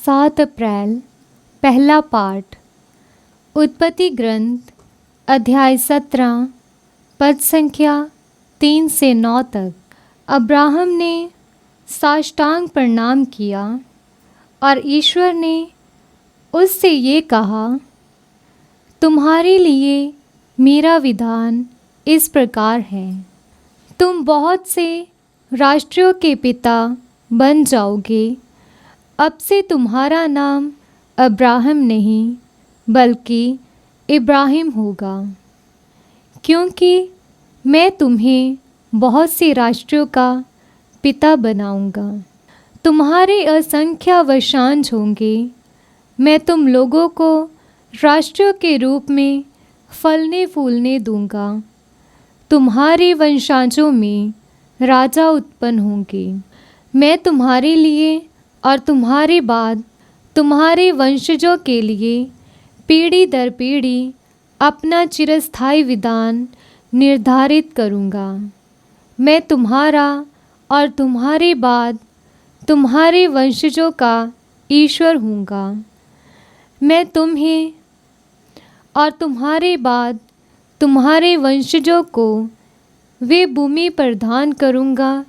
7 अप्रैल पहला पाठ। उत्पत्ति ग्रंथ अध्याय 17 पद संख्या 3 से 9 तक। अब्राहम ने साष्टांग प्रणाम किया और ईश्वर ने उससे ये कहा, तुम्हारे लिए मेरा विधान इस प्रकार है, तुम बहुत से राष्ट्रों के पिता बन जाओगे। अब से तुम्हारा नाम अब्राहम नहीं बल्कि इब्राहिम होगा, क्योंकि मैं तुम्हें बहुत से राष्ट्रों का पिता बनाऊंगा। तुम्हारे असंख्य वंशज होंगे। मैं तुम लोगों को राष्ट्रों के रूप में फलने फूलने दूंगा। तुम्हारे वंशजों में राजा उत्पन्न होंगे। मैं तुम्हारे लिए और तुम्हारे बाद तुम्हारे वंशजों के लिए पीढ़ी दर पीढ़ी अपना चिरस्थायी विधान निर्धारित करूँगा। मैं तुम्हारा और तुम्हारे बाद तुम्हारे वंशजों का ईश्वर हूँगा। मैं तुम्हें और तुम्हारे बाद तुम्हारे वंशजों को वे भूमि प्रदान करूँगा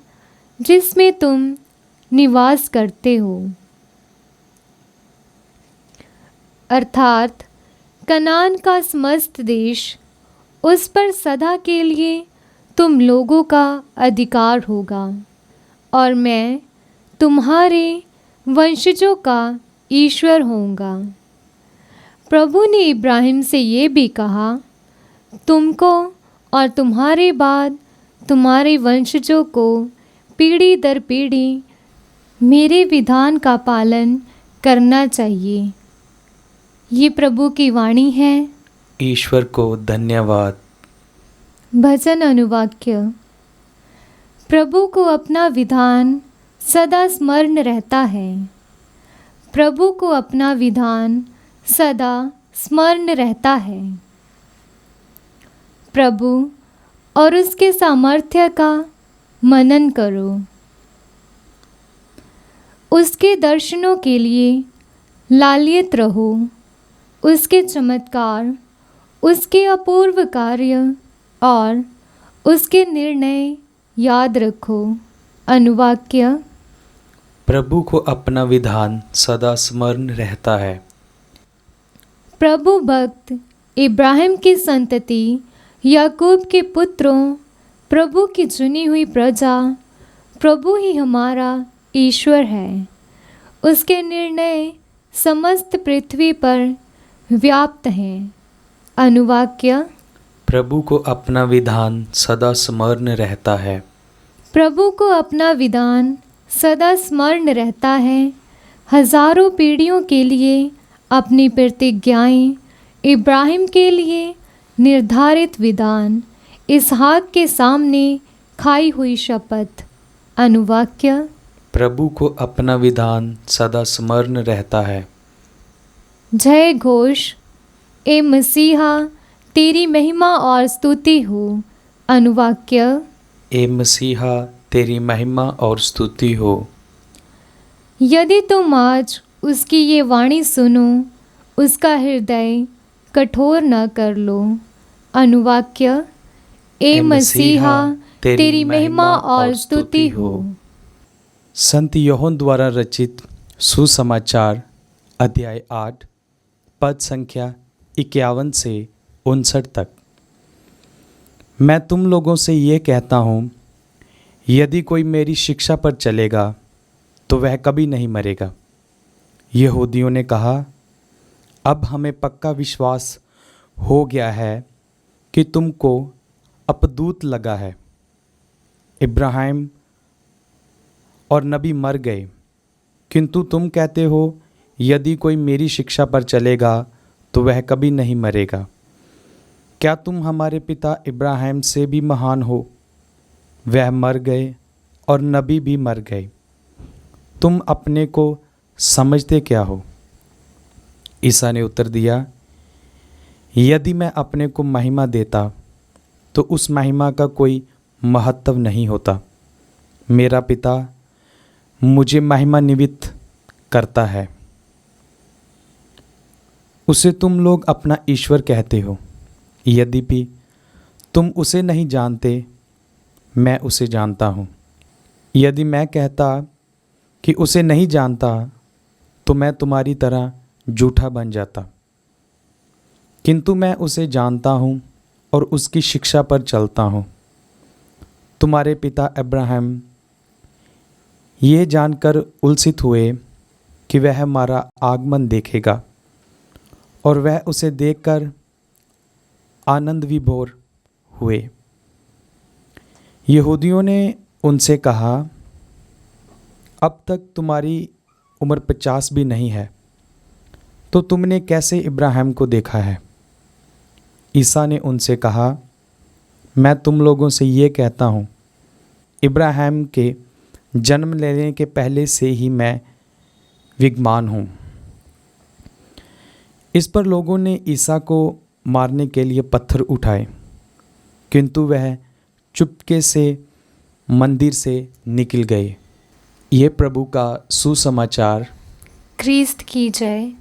जिसमें तुम निवास करते हो, अर्थात कनान का समस्त देश। उस पर सदा के लिए तुम लोगों का अधिकार होगा और मैं तुम्हारे वंशजों का ईश्वर होऊंगा। प्रभु ने इब्राहिम से ये भी कहा, तुमको और तुम्हारे बाद तुम्हारे वंशजों को पीढ़ी दर पीढ़ी मेरे विधान का पालन करना चाहिए। ये प्रभु की वाणी है। ईश्वर को धन्यवाद। भजन अनुवाक्य। प्रभु को अपना विधान सदा स्मरण रहता है। प्रभु को अपना विधान सदा स्मरण रहता है। प्रभु और उसके सामर्थ्य का मनन करो। उसके दर्शनों के लिए लालियत रहो। उसके चमत्कार, उसके अपूर्व कार्य और उसके निर्णय याद रखो। अनुवाक्य। प्रभु को अपना विधान सदा स्मरण रहता है। प्रभु भक्त इब्राहिम की संतति, याकूब के पुत्रों, प्रभु की चुनी हुई प्रजा, प्रभु ही हमारा ईश्वर है। उसके निर्णय समस्त पृथ्वी पर व्याप्त हैं। अनुवाक्य। प्रभु को अपना विधान सदा स्मरण रहता है। प्रभु को अपना विधान सदा स्मरण रहता है। हजारों पीढ़ियों के लिए अपनी प्रतिज्ञाएं, इब्राहिम के लिए निर्धारित विधान, इसहाक के सामने खाई हुई शपथ। अनुवाक्य। प्रभु को अपना विधान सदा स्मरण रहता है। जय घोष, ए मसीहा, तेरी महिमा और स्तुति हो। अनुवाक्य। ए मसीहा, तेरी महिमा और स्तुति हो। यदि तुम आज उसकी ये वाणी सुनो, उसका हृदय कठोर न कर लो। अनुवाक्य। ए मसीहा, तेरी महिमा और स्तुति हो। संत यूहन्ना द्वारा रचित सुसमाचार अध्याय 8 पद संख्या 51 से 59 तक। मैं तुम लोगों से ये कहता हूँ, यदि कोई मेरी शिक्षा पर चलेगा तो वह कभी नहीं मरेगा। यहूदियों ने कहा, अब हमें पक्का विश्वास हो गया है कि तुमको अपदूत लगा है। इब्राहिम और नबी मर गए, किंतु तुम कहते हो, यदि कोई मेरी शिक्षा पर चलेगा तो वह कभी नहीं मरेगा। क्या तुम हमारे पिता इब्राहिम से भी महान हो? वह मर गए और नबी भी मर गए। तुम अपने को समझते क्या हो? ईसा ने उत्तर दिया, यदि मैं अपने को महिमा देता तो उस महिमा का कोई महत्व नहीं होता। मेरा पिता मुझे महिमा निमित्त करता है। उसे तुम लोग अपना ईश्वर कहते हो, यद्यपि तुम उसे नहीं जानते, मैं उसे जानता हूँ। यदि मैं कहता कि उसे नहीं जानता तो मैं तुम्हारी तरह झूठा बन जाता, किंतु मैं उसे जानता हूँ और उसकी शिक्षा पर चलता हूँ। तुम्हारे पिता अब्राहम ये जानकर उल्सित हुए कि वह हमारा आगमन देखेगा, और वह उसे देखकर आनंद विभोर हुए। यहूदियों ने उनसे कहा, अब तक तुम्हारी उम्र 50 भी नहीं है, तो तुमने कैसे इब्राहिम को देखा है? ईसा ने उनसे कहा, मैं तुम लोगों से ये कहता हूँ, इब्राहिम के जन्म लेने के पहले से ही मैं विद्यमान हूँ। इस पर लोगों ने ईसा को मारने के लिए पत्थर उठाए, किंतु वह चुपके से मंदिर से निकल गए। ये प्रभु का सुसमाचार। ख्रीस्त की जय।